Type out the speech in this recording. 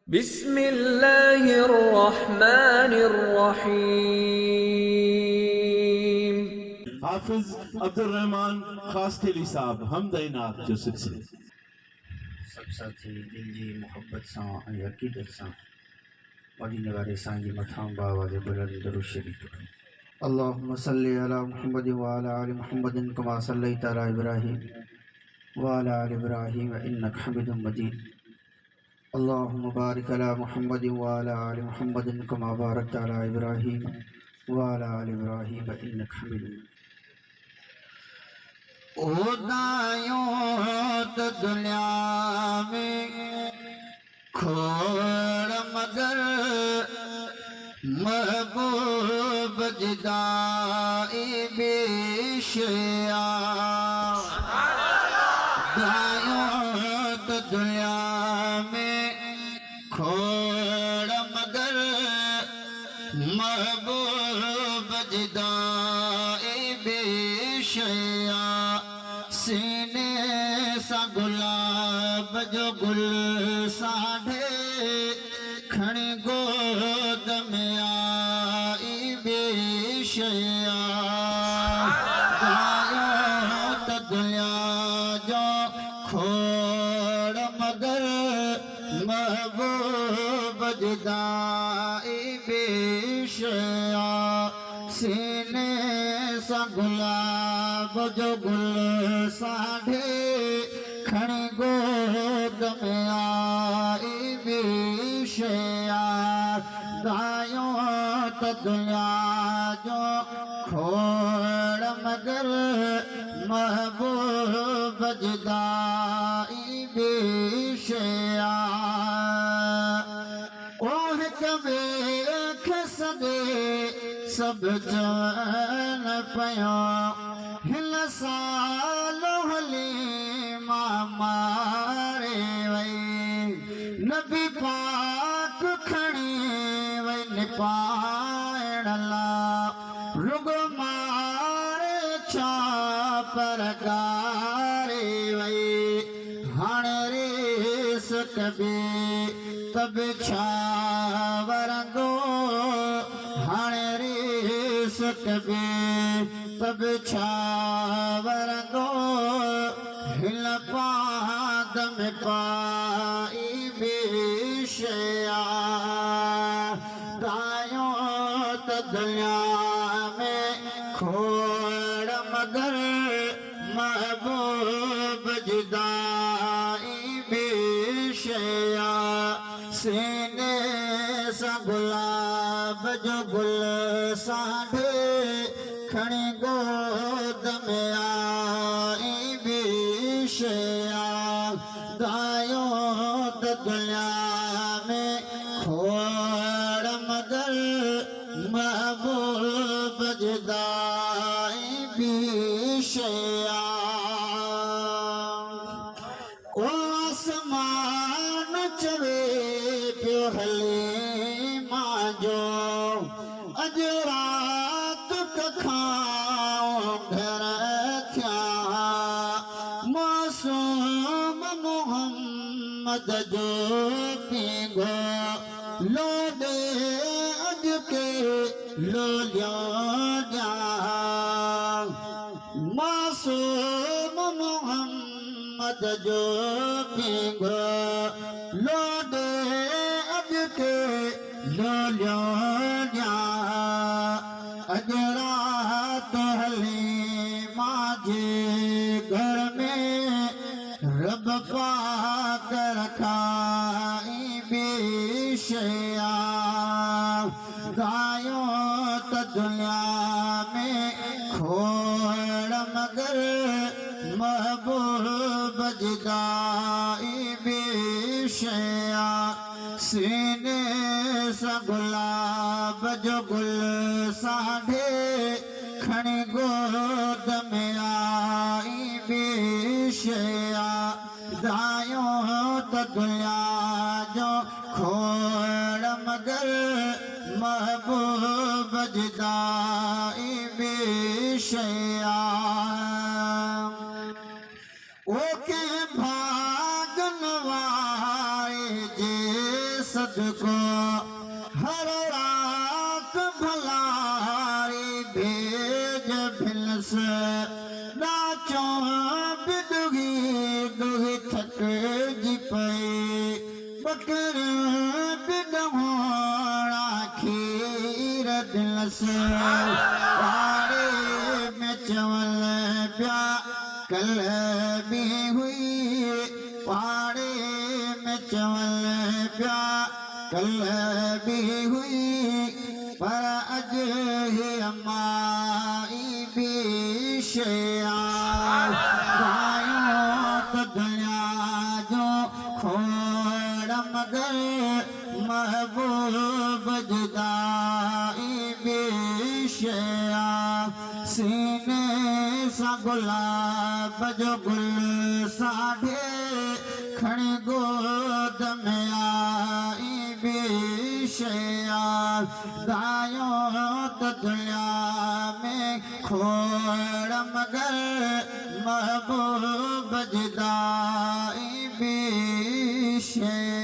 بسم الله الرحمن الرحيم. हाफिज अब्दुल रहमान खास खेली साहब हमदइनात जो सिलसिले सब साथी दिल जी मोहब्बत सां ऐं अक़ीदत सां मदीने वारे साईं जी मथां बावाज़ बुलंद दरूद शरीफ़ पढ़ो। अल्लाहुम्मा सल्लि अला मुहम्मद व अला आलि मुहम्मद कमा सल्लैता अला इब्राहीम व अला आलि इब्राहीम इन्नका हमीदुम मजीद। अल्लाहुम्मा बारिक अला मुहम्मद व अला आलि मुहम्मद कमा बारकता अला इब्राहीम व अला आलि इब्राहीम इन्नका हमीदुम मजीद। उदायों त दुनिया में खोड़ मगर महबूब जुदाई बेशिया। उदायों त दुनिया में खोड़ मगर महबूब जुदाई बेशिया। सीने सा गुलाब जो गुल साढ़े खणी गोद में आई बेशिया। गायो त दुनिया जो खोड़ मगर महबूब जुदाई बेशिया। सीने सा गुलाब जो गुल साढ़े खणी गोद में आई बेशिया। गायों त दुनिया जो खोड़ मगर महबूब जुदाई बेशिया। ओह कबे खसदे सब जवान पया हिन साल हलीमा मारे वई। नबी पाक खणी वई निपाइण ला रुग मारे छापर गारे वई। हाणे रेस कबे तब छा वरंदो। हाणे रेस कबे तब छा वरंदो। हिन पाद में पाई बेशिया। गायों त दुनिया में खोड़ मगर महबूब जुदाई बेशिया। सीने सा गुलाब जो गुल साढ़े खणी गोद में आई बेशिया। गायों त दुनिया में खोड़ मगर महबूब जुदाई बेशिया। ओ आसमान चवे पियो हले मांजो अज रात कखाओ घर थिया। मासूम मोहम्मद जो पीगो लोडे अज के लोलियो जा। मासूम मोहम्मद जो पीगो लोडे अज के लोलियो जा। अज रात हलीमा जे घर में रब पाक रखाई बेशिया। गायों त दुनिया में खोड़ मगर महबूब जुदाई बेशिया। सीने सा गुलाब जो गुल साढ़े खणी गोद में आई बेशिया। गायों त दुनिया जो खोड़ मगर महबूब जुदाई बेशिया। ओके भागन वारे जे सदको हर रात भलारी भेज भिलस नाचो बिदुगी दुगी थक जी पई बकर बिदहोड़ा खीर दिलस पाड़े में चवल प्या कल भी हुई पाड़े में चवल प्या कल भी हुई पर अज ही अमाई भी शया तो दुनिया जो खोड़ मगर महबूब जुदाई भी शया सीने सा गुलाब जो गुल साढ़े खड़ी गोद में आई बेशया दायो तो दुनिया में खोड़ मगर महबूब जुदाई बेशया